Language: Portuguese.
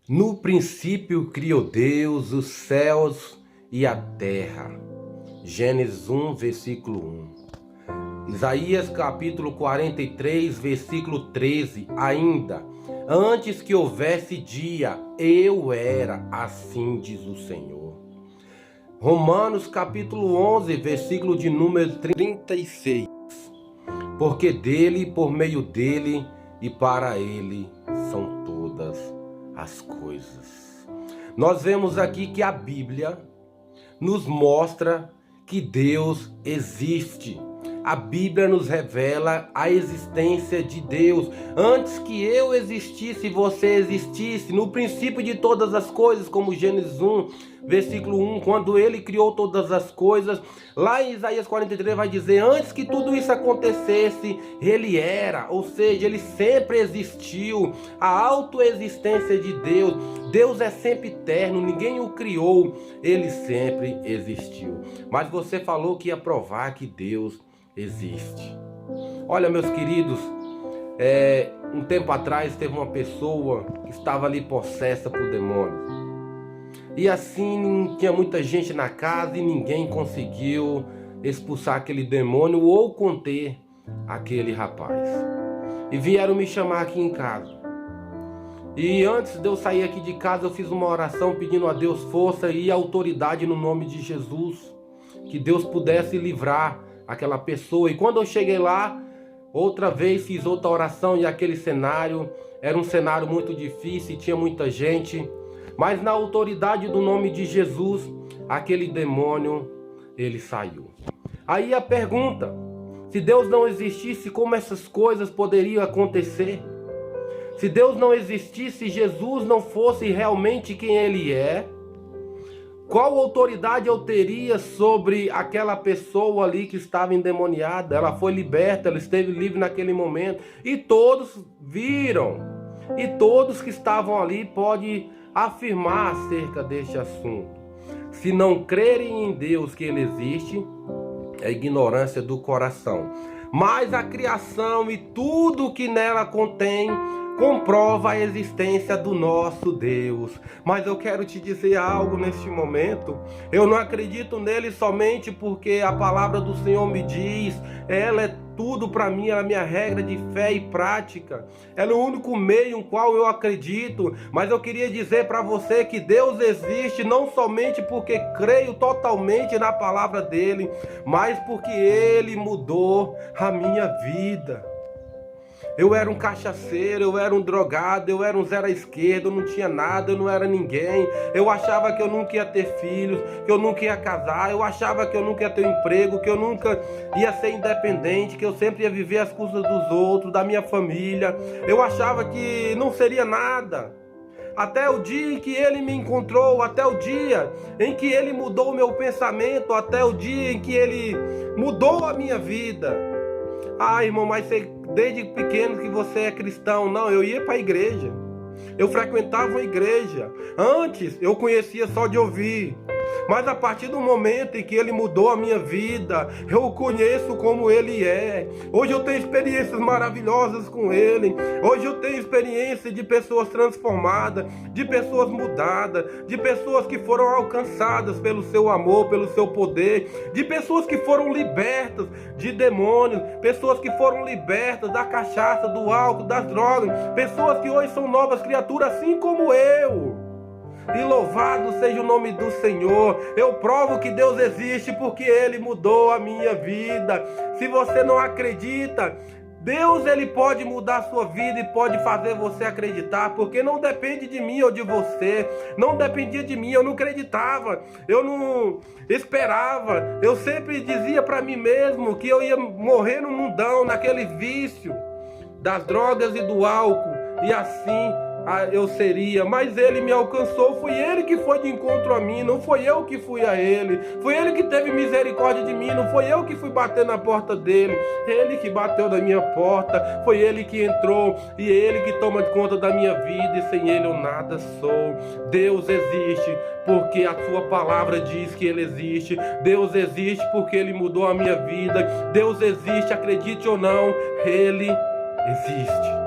No princípio criou Deus os céus e a terra. Gênesis 1, versículo 1. Isaías capítulo 43, versículo 13. Ainda, antes que houvesse dia, eu era, assim diz o Senhor. Romanos capítulo 11, versículo de número 36. Porque dele, por meio dele e para ele são todas as coisas. Nós vemos aqui que a Bíblia nos mostra que Deus existe. A Bíblia nos revela a existência de Deus. Antes que eu existisse, você existisse. No princípio de todas as coisas, como Gênesis 1, versículo 1, quando ele criou todas as coisas. Lá em Isaías 43 vai dizer, antes que tudo isso acontecesse, ele era. Ou seja, ele sempre existiu. A autoexistência de Deus. Deus é sempre eterno, ninguém o criou. Ele sempre existiu. Mas você falou que ia provar que Deus existe. Olha, meus queridos, um tempo atrás teve uma pessoa que estava ali possessa por demônios. E assim tinha muita gente na casa e ninguém conseguiu expulsar aquele demônio ou conter aquele rapaz. E vieram me chamar aqui em casa. E antes de eu sair aqui de casa, eu fiz uma oração pedindo a Deus força e autoridade no nome de Jesus. Que Deus pudesse livrar aquela pessoa. E quando eu cheguei lá, outra vez fiz outra oração e aquele cenário era um cenário muito difícil, tinha muita gente, mas na autoridade do nome de Jesus, aquele demônio, ele saiu. Aí a pergunta, se Deus não existisse, como essas coisas poderiam acontecer? Se Deus não existisse, Jesus não fosse realmente quem ele é, qual autoridade eu teria sobre aquela pessoa ali que estava endemoniada? Ela foi liberta, ela esteve livre naquele momento. E todos viram. E todos que estavam ali podem afirmar acerca deste assunto. Se não crerem em Deus que ele existe, é ignorância do coração. Mas a criação e tudo que nela contém comprova a existência do nosso Deus. Mas eu quero te dizer algo neste momento. Eu não acredito nele somente porque a palavra do Senhor me diz. Ela é tudo para mim, ela é a minha regra de fé e prática. Ela é o único meio em qual eu acredito. Mas eu queria dizer para você que Deus existe não somente porque creio totalmente na palavra dele, mas porque ele mudou a minha vida. Eu era um cachaceiro, eu era um drogado, eu era um zero à esquerda, eu não tinha nada, eu não era ninguém. Eu achava que eu nunca ia ter filhos, que eu nunca ia casar, eu achava que eu nunca ia ter um emprego, que eu nunca ia ser independente, que eu sempre ia viver às custas dos outros, da minha família. Eu achava que não seria nada. Até o dia em que ele me encontrou, até o dia em que ele mudou o meu pensamento, até o dia em que ele mudou a minha vida. Ah, irmão, mas desde pequeno que você é cristão. Não, eu ia para a igreja. Eu frequentava uma igreja. Antes eu conhecia só de ouvir. Mas a partir do momento em que ele mudou a minha vida, eu o conheço como ele é. Hoje eu tenho experiências maravilhosas com ele. Hoje eu tenho experiência de pessoas transformadas, de pessoas mudadas, de pessoas que foram alcançadas pelo seu amor, pelo seu poder, de pessoas que foram libertas de demônios, pessoas que foram libertas da cachaça, do álcool, das drogas, pessoas que hoje são novas criaturas, assim como eu. E louvado seja o nome do Senhor. Eu provo que Deus existe porque Ele mudou a minha vida. Se você não acredita, Deus ele pode mudar a sua vida e pode fazer você acreditar, porque não depende de mim ou de você. Não dependia de mim, eu não acreditava, eu não esperava. Eu sempre dizia para mim mesmo que eu ia morrer no mundão, naquele vício das drogas e do álcool, e assim eu seria, mas ele me alcançou. Foi ele que foi de encontro a mim, não foi eu que fui a ele. Foi ele que teve misericórdia de mim, não foi eu que fui bater na porta dele. Ele que bateu na minha porta, foi ele que entrou, e ele que toma conta da minha vida, e sem ele eu nada sou. Deus existe porque a sua palavra diz que ele existe. Deus existe porque ele mudou a minha vida. Deus existe, acredite ou não, ele existe.